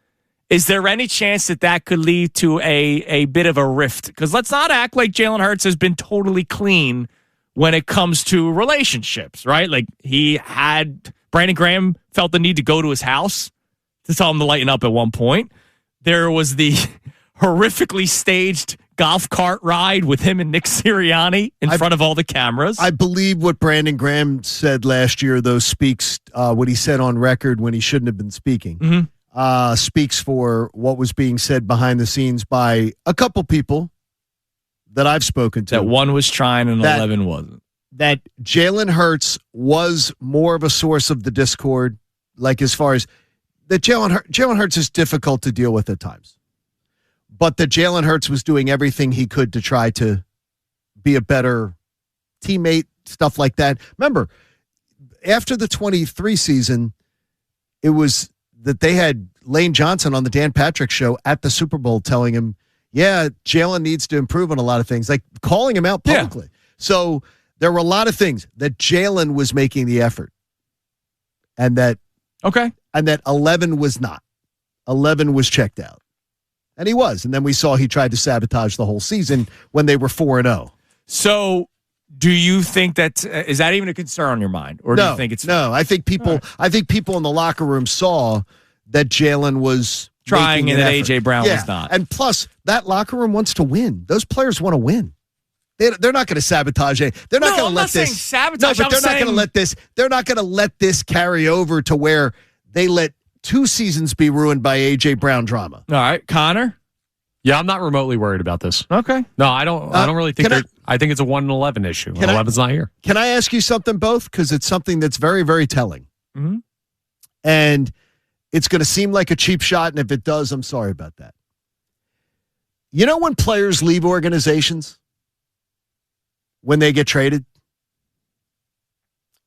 [SPEAKER 1] is there any chance that that could lead to a bit of a rift? Because let's not act like Jalen Hurts has been totally clean when it comes to relationships, right? Like Brandon Graham felt the need to go to his house to tell him to lighten up at one point. There was the horrifically staged golf cart ride with him and Nick Sirianni in front of all the cameras.
[SPEAKER 2] I believe what Brandon Graham said last year, though, speaks what he said on record when he shouldn't have been speaking.
[SPEAKER 1] Mm-hmm.
[SPEAKER 2] Speaks for what was being said behind the scenes by a couple people that I've spoken to.
[SPEAKER 1] That one was trying and 11 wasn't.
[SPEAKER 2] That Jalen Hurts was more of a source of the discord like as far as that Jalen Hurts is difficult to deal with at times, but that Jalen Hurts was doing everything he could to try to be a better teammate, stuff like that. Remember, after the 23 season, it was that they had Lane Johnson on the Dan Patrick show at the Super Bowl telling him, yeah, Jalen needs to improve on a lot of things, like calling him out publicly. Yeah. So there were a lot of things that Jalen was making the effort, and that 11 was not. 11 was checked out, and he was. And then we saw he tried to sabotage the whole season when they were 4-0.
[SPEAKER 1] So, do you think that is that even a concern on your mind, or do you think it's
[SPEAKER 2] no? I think people. Right. I think people in the locker room saw that Jalen was
[SPEAKER 1] trying and that AJ Brown was not.
[SPEAKER 2] And plus, that locker room wants to win. Those players want to win. They're not going to sabotage it. They're not going to let this
[SPEAKER 1] sabotage.
[SPEAKER 2] No, but they're not going to let this. They're not going to let this carry over to where they let 2 seasons be ruined by AJ Brown drama.
[SPEAKER 1] All right, Connor.
[SPEAKER 3] Yeah, I'm not remotely worried about this.
[SPEAKER 1] Okay.
[SPEAKER 3] No, I don't really think I think it's a 1-11 issue. 11's not here.
[SPEAKER 2] Can I ask you something, both? Because it's something that's very, very telling.
[SPEAKER 1] Mm-hmm.
[SPEAKER 2] And it's going to seem like a cheap shot, and if it does, I'm sorry about that. You know when players leave organizations? When they get traded?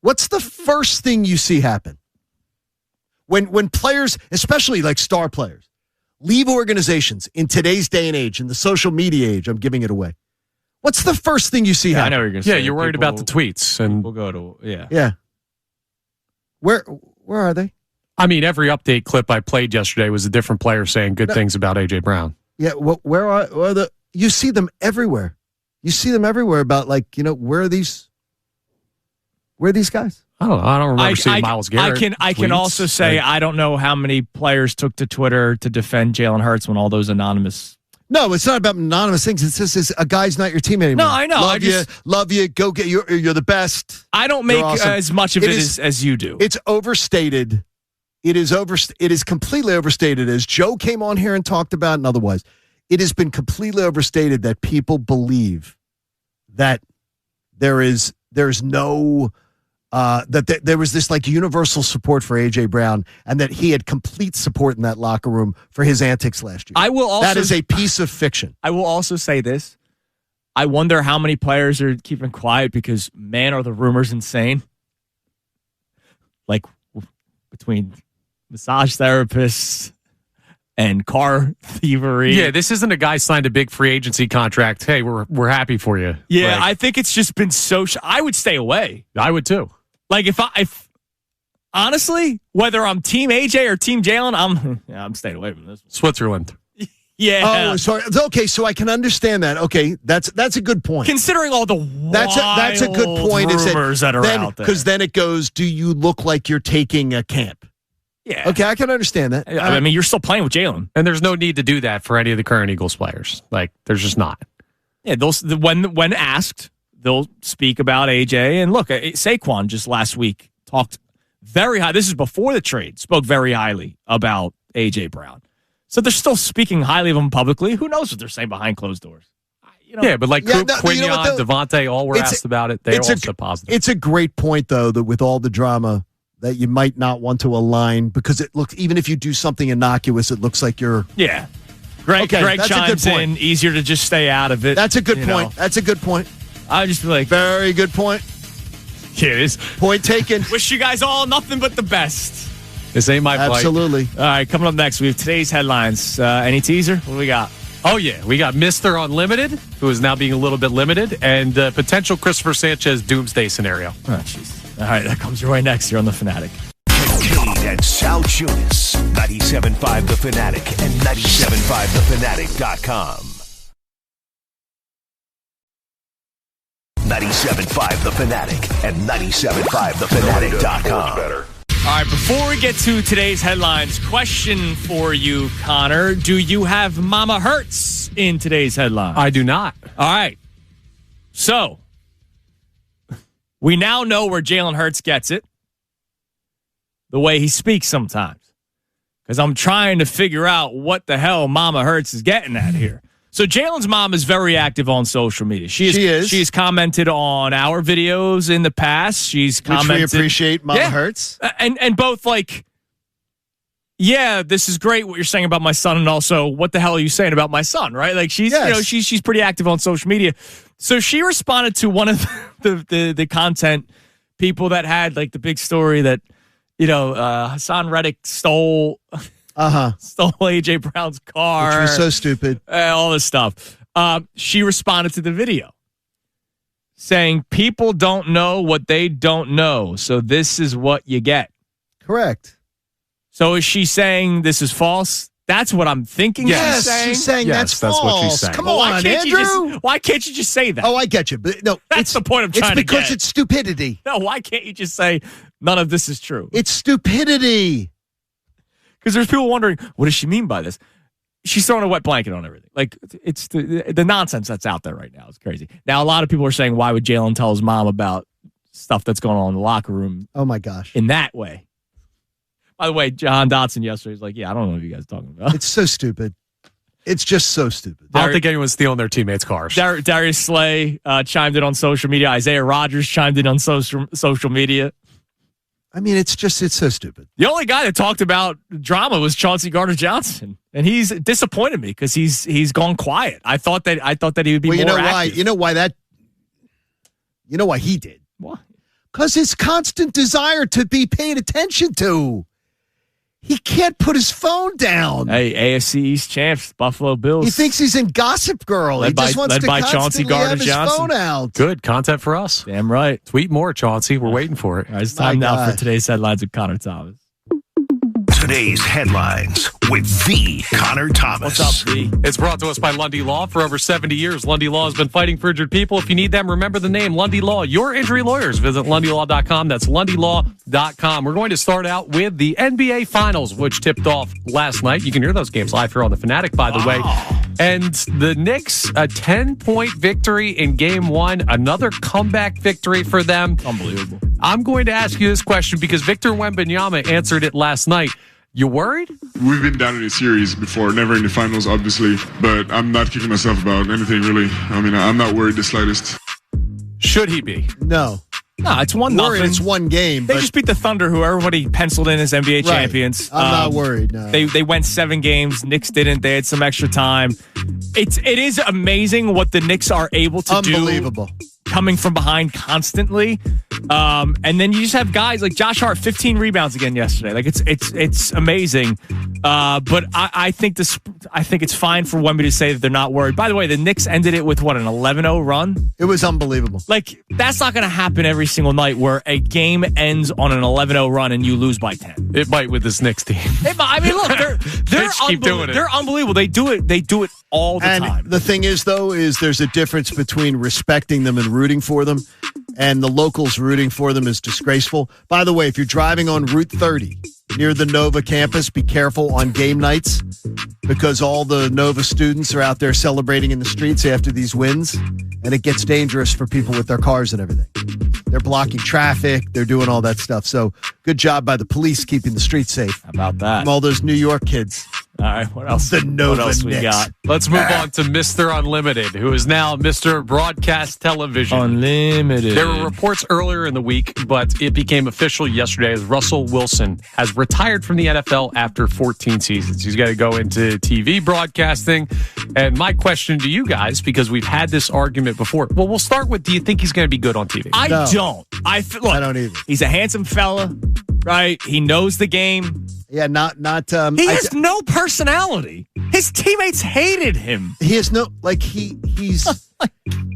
[SPEAKER 2] What's the first thing you see happen? When players, especially like star players, leave organizations in today's day and age, in the social media age, I'm giving it away. What's the first thing you see happen?
[SPEAKER 1] I know what you're going to say.
[SPEAKER 3] Yeah, you're worried about the tweets. And
[SPEAKER 1] we'll go to,
[SPEAKER 2] Yeah. Where are they?
[SPEAKER 3] I mean, every update clip I played yesterday was a different player saying good things about AJ Brown.
[SPEAKER 2] Yeah, where are the? You see them everywhere. You see them everywhere about, like, where are these guys?
[SPEAKER 3] I don't know. I don't remember seeing Myles Garrett.
[SPEAKER 1] I can also say I don't know how many players took to Twitter to defend Jalen Hurts when all those anonymous.
[SPEAKER 2] No, it's not about anonymous things. It's just a guy's not your team anymore.
[SPEAKER 1] No, I know.
[SPEAKER 2] Love you. Go get you're the best.
[SPEAKER 1] I don't make awesome. As much of it as you do.
[SPEAKER 2] It's overstated. It is completely overstated, as Joe came on here and talked about, and otherwise. It has been completely overstated that people believe that there was this like universal support for AJ Brown, and that he had complete support in that locker room for his antics last year. That is a piece of fiction.
[SPEAKER 1] I will also say this. I wonder how many players are keeping quiet because, man, are the rumors insane. Like between massage therapists and car thievery.
[SPEAKER 3] Yeah, this isn't a guy signed a big free agency contract. Hey, we're happy for you.
[SPEAKER 1] Yeah, I think it's just been so. I would stay away.
[SPEAKER 3] I would too.
[SPEAKER 1] Like if honestly, whether I'm Team AJ or Team Jalen, I'm staying away from this one.
[SPEAKER 3] Switzerland.
[SPEAKER 1] Yeah.
[SPEAKER 2] Oh, sorry. Okay, so I can understand that. Okay, that's a good point.
[SPEAKER 1] Considering all the
[SPEAKER 2] that's a good point.
[SPEAKER 1] Rumors that are out there,
[SPEAKER 2] because then it goes, do you look like you're taking a camp?
[SPEAKER 1] Yeah.
[SPEAKER 2] Okay, I can understand that.
[SPEAKER 1] I mean, you're still playing with Jalen,
[SPEAKER 3] and there's no need to do that for any of the current Eagles players. Like, there's just not.
[SPEAKER 1] Yeah, when asked, they'll speak about AJ. And look, Saquon just last week talked very high. This is before the trade. Spoke very highly about AJ Brown. So they're still speaking highly of him publicly. Who knows what they're saying behind closed doors?
[SPEAKER 3] Yeah, but like Quinion, Devontae, all were asked about it. They're also positive.
[SPEAKER 2] It's a great point, though, that with all the drama, that you might not want to align, because it looks, even if you do something innocuous, it looks like you're.
[SPEAKER 1] Yeah. Greg chimes in. Easier to just stay out of it.
[SPEAKER 2] That's a good point. That's a good point.
[SPEAKER 1] I just be like,
[SPEAKER 2] very good point.
[SPEAKER 1] Yeah, it is.
[SPEAKER 2] Point taken.
[SPEAKER 1] Wish you guys all nothing but the best.
[SPEAKER 3] This ain't my fight.
[SPEAKER 2] Absolutely.
[SPEAKER 1] All right, coming up next, we have today's headlines. Any teaser? What do we got?
[SPEAKER 3] Oh, yeah. We got Mr. Unlimited, who is now being a little bit limited, and potential Christopher Sanchez doomsday scenario.
[SPEAKER 1] Oh, jeez. All right, that comes your way next here on The Fanatic.
[SPEAKER 5] Cade and Sal Chunas, 97.5 The Fanatic and 97.5thefanatic.com. 97.5 The Fanatic and 97.5thefanatic.com.
[SPEAKER 1] All right, before we get to today's headlines, question for you, Connor. Do you have Mama Hurts in today's headline?
[SPEAKER 3] I do not.
[SPEAKER 1] All right. So, we now know where Jalen Hurts gets it. The way he speaks sometimes. Because I'm trying to figure out what the hell Mama Hurts is getting at here. So Jalen's mom is very active on social media. She is. She's commented on our videos in the past. She's commented.
[SPEAKER 2] Which we appreciate, Mama Hurts.
[SPEAKER 1] And both, like, yeah, this is great what you're saying about my son, and also what the hell are you saying about my son, right? Like she's she's pretty active on social media. So she responded to one of the content people that had like the big story that Hassan Reddick stole AJ Brown's car,
[SPEAKER 2] which was so stupid,
[SPEAKER 1] all this stuff. She responded to the video saying, "People don't know what they don't know, so this is what you get."
[SPEAKER 2] Correct.
[SPEAKER 1] So is she saying this is false? That's what I'm thinking.
[SPEAKER 2] Yes, she's saying that's false.
[SPEAKER 3] What she's saying.
[SPEAKER 2] Come on, Andrew.
[SPEAKER 1] Why can't you just say that?
[SPEAKER 2] Oh, I get you. But no,
[SPEAKER 1] that's the point I'm trying to get.
[SPEAKER 2] It's because it's stupidity.
[SPEAKER 1] No, why can't you just say none of this is true?
[SPEAKER 2] It's stupidity.
[SPEAKER 1] Because there's people wondering, what does she mean by this? She's throwing a wet blanket on everything. Like, it's the nonsense that's out there right now. It's crazy. Now, a lot of people are saying, why would Jalen tell his mom about stuff that's going on in the locker room?
[SPEAKER 2] Oh, my gosh.
[SPEAKER 1] In that way. By the way, John Dotson yesterday was like, yeah, I don't know what you guys are talking about.
[SPEAKER 2] It's so stupid. It's just so stupid.
[SPEAKER 3] I don't think anyone's stealing their teammates' cars.
[SPEAKER 1] Darius Slay chimed in on social media. Isaiah Rodgers chimed in on social media.
[SPEAKER 2] I mean, it's so stupid.
[SPEAKER 1] The only guy that talked about drama was Chauncey Gardner-Johnson, and he's disappointed me because he's gone quiet. I thought that he would be more active.
[SPEAKER 2] Why? You know why he did?
[SPEAKER 1] Why?
[SPEAKER 2] Because his constant desire to be paid attention to. He can't put his phone down.
[SPEAKER 1] Hey, AFC East champs, Buffalo Bills.
[SPEAKER 2] He thinks he's in Gossip Girl. He just wants to constantly have his phone out.
[SPEAKER 3] Good content for us.
[SPEAKER 1] Damn right.
[SPEAKER 3] Tweet more, Chauncey. We're waiting for it.
[SPEAKER 1] All right, it's time now for today's headlines with Connor Thomas.
[SPEAKER 5] Today's headlines with the Connor Thomas.
[SPEAKER 1] What's up, V?
[SPEAKER 3] It's brought to us by Lundy Law. For over 70 years, Lundy Law has been fighting for injured people. If you need them, remember the name Lundy Law. Your injury lawyers. Visit LundyLaw.com. That's LundyLaw.com. We're going to start out with the NBA Finals, which tipped off last night. You can hear those games live here on the Fanatic, by the way. And the Knicks, a 10-point victory in Game 1. Another comeback victory for them.
[SPEAKER 1] Unbelievable.
[SPEAKER 3] I'm going to ask you this question because Victor Wembanyama answered it last night. You worried?
[SPEAKER 8] We've been down in a series before, never in the finals, obviously, but I'm not kicking myself about anything, really. I mean, I'm not worried the slightest.
[SPEAKER 3] Should he be?
[SPEAKER 2] No.
[SPEAKER 1] No, it's 1-0.
[SPEAKER 2] It's one game.
[SPEAKER 1] They just beat the Thunder, who everybody penciled in as NBA champions.
[SPEAKER 2] I'm not worried, no.
[SPEAKER 1] They went 7 games. Knicks didn't. They had some extra time. It is amazing what the Knicks are able to do.
[SPEAKER 2] Unbelievable.
[SPEAKER 1] Coming from behind constantly. And then you just have guys like Josh Hart, 15 rebounds again yesterday. Like it's amazing. But I think it's fine for Wemby to say that they're not worried. By the way, the Knicks ended it with an 11-0 run.
[SPEAKER 2] It was unbelievable.
[SPEAKER 1] Like that's not going to happen every single night where a game ends on an 11-0 run and you lose by 10.
[SPEAKER 3] It might with this Knicks team.
[SPEAKER 1] I mean, look, they're
[SPEAKER 3] keep doing it.
[SPEAKER 1] They're unbelievable. They do it all the time.
[SPEAKER 2] And the thing is, though, there's a difference between respecting them and rooting for them, and the locals rooting for them is disgraceful. By the way, if you're driving on Route 30 near the Nova campus, be careful on game nights because all the Nova students are out there celebrating in the streets after these wins, and it gets dangerous for people with their cars and everything. They're blocking traffic. They're doing all that stuff. So good job by the police keeping the streets safe.
[SPEAKER 1] How about that?
[SPEAKER 2] From all those New York kids.
[SPEAKER 1] All right, what else?
[SPEAKER 2] The Nova
[SPEAKER 1] what else we
[SPEAKER 2] Knicks.
[SPEAKER 1] got?
[SPEAKER 3] Let's move on to Mr. Unlimited, who is now Mr. Broadcast Television.
[SPEAKER 1] Unlimited.
[SPEAKER 3] There were reports earlier in the week, but it became official yesterday as Russell Wilson has retired from the NFL after 14 seasons. He's got to go into TV broadcasting. And my question to you guys, because we've had this argument before. Well, we'll start with, do you think he's going to be good on TV?
[SPEAKER 1] I don't. I
[SPEAKER 2] don't either.
[SPEAKER 1] He's a handsome fella, right? He knows the game.
[SPEAKER 2] Yeah, not.
[SPEAKER 1] He has no personality. His teammates hated him.
[SPEAKER 2] He has no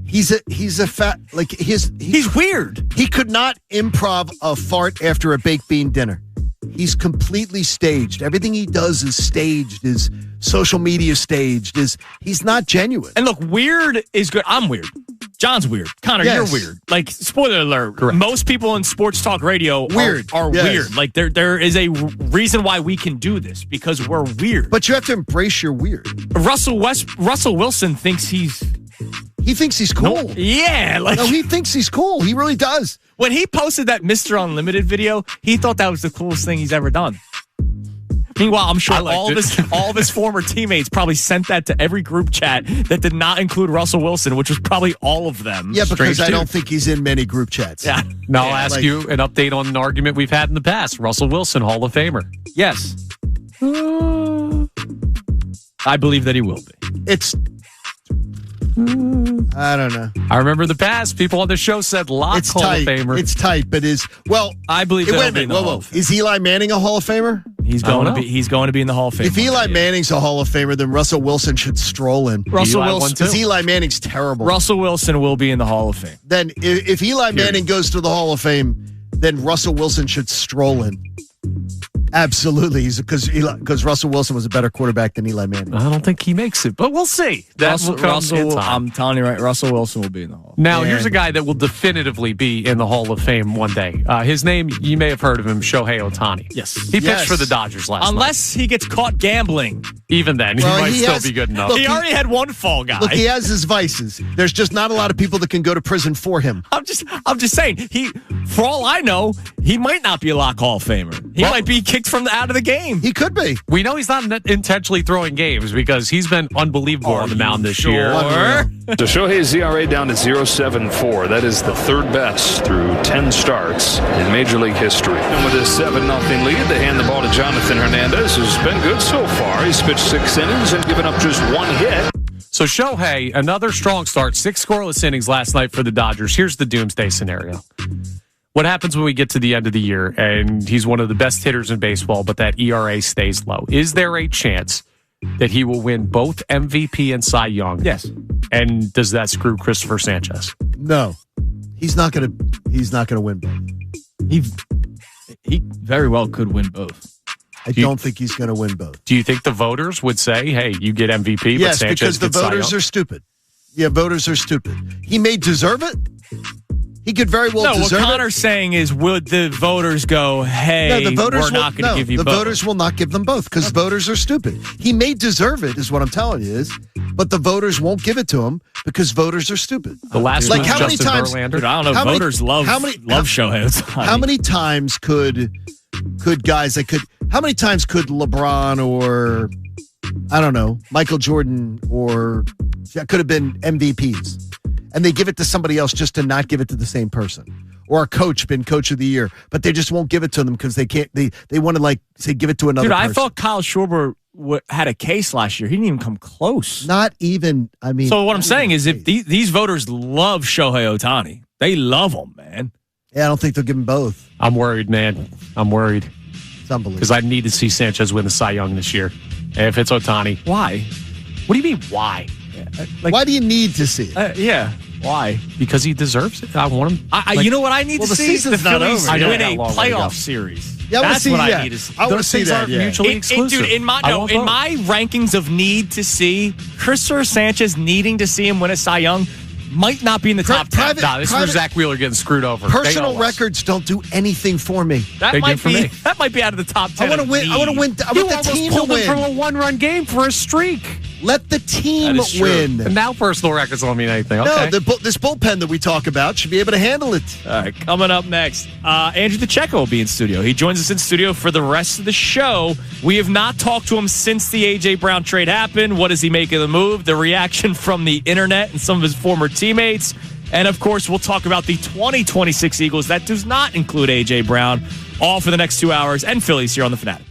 [SPEAKER 2] he's a fat he's
[SPEAKER 1] weird.
[SPEAKER 2] He could not improv a fart after a baked bean dinner. He's completely staged. Everything he does is staged. His social media staged. He's not genuine.
[SPEAKER 1] And look, weird is good. I'm weird. John's weird. Connor,
[SPEAKER 2] yes.
[SPEAKER 1] You're weird. Like, spoiler alert.
[SPEAKER 3] Correct.
[SPEAKER 1] Most people in sports talk radio are
[SPEAKER 2] yes.
[SPEAKER 1] weird. Like, there is a reason why we can do this, because we're weird.
[SPEAKER 2] But you have to embrace your weird.
[SPEAKER 1] Russell Wilson thinks
[SPEAKER 2] He thinks he's cool.
[SPEAKER 1] No, yeah.
[SPEAKER 2] No, he thinks he's cool. He really does.
[SPEAKER 1] When he posted that Mr. Unlimited video, he thought that was the coolest thing he's ever done. Meanwhile, I'm sure all of his former teammates probably sent that to every group chat that did not include Russell Wilson, which was probably all of them.
[SPEAKER 2] Yeah, because I don't think he's in many group chats.
[SPEAKER 1] Yeah.
[SPEAKER 3] Now I'll ask you an update on an argument we've had in the past. Russell Wilson, Hall of Famer.
[SPEAKER 1] Yes. I believe that he will be.
[SPEAKER 2] I don't know.
[SPEAKER 3] I remember the past. People on the show said Locke's Hall of Famer.
[SPEAKER 2] It's tight, but
[SPEAKER 1] I believe that he'll be in the Hall of Fame.
[SPEAKER 2] Is Eli Manning a Hall of Famer?
[SPEAKER 1] He's going to be in the Hall of Fame.
[SPEAKER 2] If Eli Manning's a Hall of Famer, then Russell Wilson should stroll in.
[SPEAKER 1] Russell Wilson,
[SPEAKER 2] because Eli Manning's terrible.
[SPEAKER 1] Russell Wilson will be in the Hall of Fame.
[SPEAKER 2] Then if Eli Manning goes to the Hall of Fame, then Russell Wilson should stroll in. Absolutely, because Russell Wilson was a better quarterback than Eli Manning.
[SPEAKER 3] I don't think he makes it, but we'll see.
[SPEAKER 1] I'm telling you right, Russell Wilson will be in the Hall.
[SPEAKER 3] Now, here's a guy that will definitively be in the Hall of Fame one day. His name, you may have heard of him, Shohei Ohtani.
[SPEAKER 1] Yes.
[SPEAKER 3] He pitched for the Dodgers last night.
[SPEAKER 1] Unless he gets caught gambling.
[SPEAKER 3] Even then, he might still be good enough.
[SPEAKER 1] He already had one fall guy.
[SPEAKER 2] Look, he has his vices. There's just not a lot of people that can go to prison for him.
[SPEAKER 1] I'm just saying, for all I know, he might not be a Lock Hall of Famer. He might be kicked out of the game.
[SPEAKER 2] He could be.
[SPEAKER 3] We know he's not intentionally throwing games because he's been unbelievable on the mound this year.
[SPEAKER 9] So Shohei's ERA down to 0.74. That is the third best through 10 starts in Major League history. And with his 7-0 lead, they hand the ball to Jonathan Hernandez, who's been good so far. He's pitched 6 innings and given up just 1 hit.
[SPEAKER 3] So Shohei, another strong start, 6 scoreless innings last night for the Dodgers. Here's the doomsday scenario. What happens when we get to the end of the year and he's one of the best hitters in baseball, but that ERA stays low? Is there a chance that he will win both MVP and Cy Young?
[SPEAKER 1] Yes.
[SPEAKER 3] And does that screw Christopher Sanchez?
[SPEAKER 2] No. He's not going to win both.
[SPEAKER 1] He very well could win both.
[SPEAKER 2] I don't think he's going to win both.
[SPEAKER 3] Do you think the voters would say, hey, you get MVP, but Sanchez gets Cy Young?
[SPEAKER 2] Yes, because the voters are stupid. Yeah, voters are stupid. He may deserve it. He could very well deserve it.
[SPEAKER 1] No, what Connor's saying is, would the voters go, hey, we're not going to give you both?
[SPEAKER 2] The voters will not give them both because voters are stupid. He may deserve it, is what I'm telling you, but the voters won't give it to him because voters are stupid.
[SPEAKER 3] The last one was Justin Verlander.
[SPEAKER 1] Dude, I don't know. Voters love Shohei Ohtani.
[SPEAKER 2] How many times could guys that could? How many times could LeBron or I don't know Michael Jordan or that could have been MVPs? And they give it to somebody else just to not give it to the same person. Or a coach been coach of the year, but they just won't give it to them because they can't. They want to say give it to another person.
[SPEAKER 1] I thought Kyle Schwarber had a case last year. He didn't even come close.
[SPEAKER 2] Not even. I mean.
[SPEAKER 1] So what I'm saying is, if these voters love Shohei Ohtani, they love him, man.
[SPEAKER 2] Yeah, I don't think they'll give him both.
[SPEAKER 3] I'm worried, man. I'm worried.
[SPEAKER 2] It's unbelievable.
[SPEAKER 3] Because I need to see Sanchez win the Cy Young this year. If it's Ohtani,
[SPEAKER 1] why?
[SPEAKER 3] What do you mean? Why?
[SPEAKER 2] Why do you need to see it?
[SPEAKER 1] Yeah. Why?
[SPEAKER 3] Because he deserves it. I want him.
[SPEAKER 1] You know what I need to see?
[SPEAKER 2] The Phillies
[SPEAKER 1] win a playoff series.
[SPEAKER 2] Yeah,
[SPEAKER 1] that's what I need to see.
[SPEAKER 2] I want to see that.
[SPEAKER 3] Mutually exclusive.
[SPEAKER 1] Dude, in my rankings of need to see, Christopher Sanchez needing to see him win a Cy Young might not be in the top 10.
[SPEAKER 3] This is where Zach Wheeler getting screwed over.
[SPEAKER 2] Personal records don't do anything for me.
[SPEAKER 1] That might be out of the top 10.
[SPEAKER 2] I want to win. I want to win. I want the team to win.
[SPEAKER 3] From a 1-run game for a streak.
[SPEAKER 2] Let the team win.
[SPEAKER 3] And now personal records don't mean anything. Okay.
[SPEAKER 2] No, this bullpen that we talk about should be able to handle it.
[SPEAKER 1] All right, coming up next, Andrew DeCecco will be in studio. He joins us in studio for the rest of the show. We have not talked to him since the A.J. Brown trade happened. What does he make of the move? The reaction from the internet and some of his former teammates. And, of course, we'll talk about the 2026 Eagles. That does not include A.J. Brown. All for the next 2 hours. And Phillies here on the Fanatic.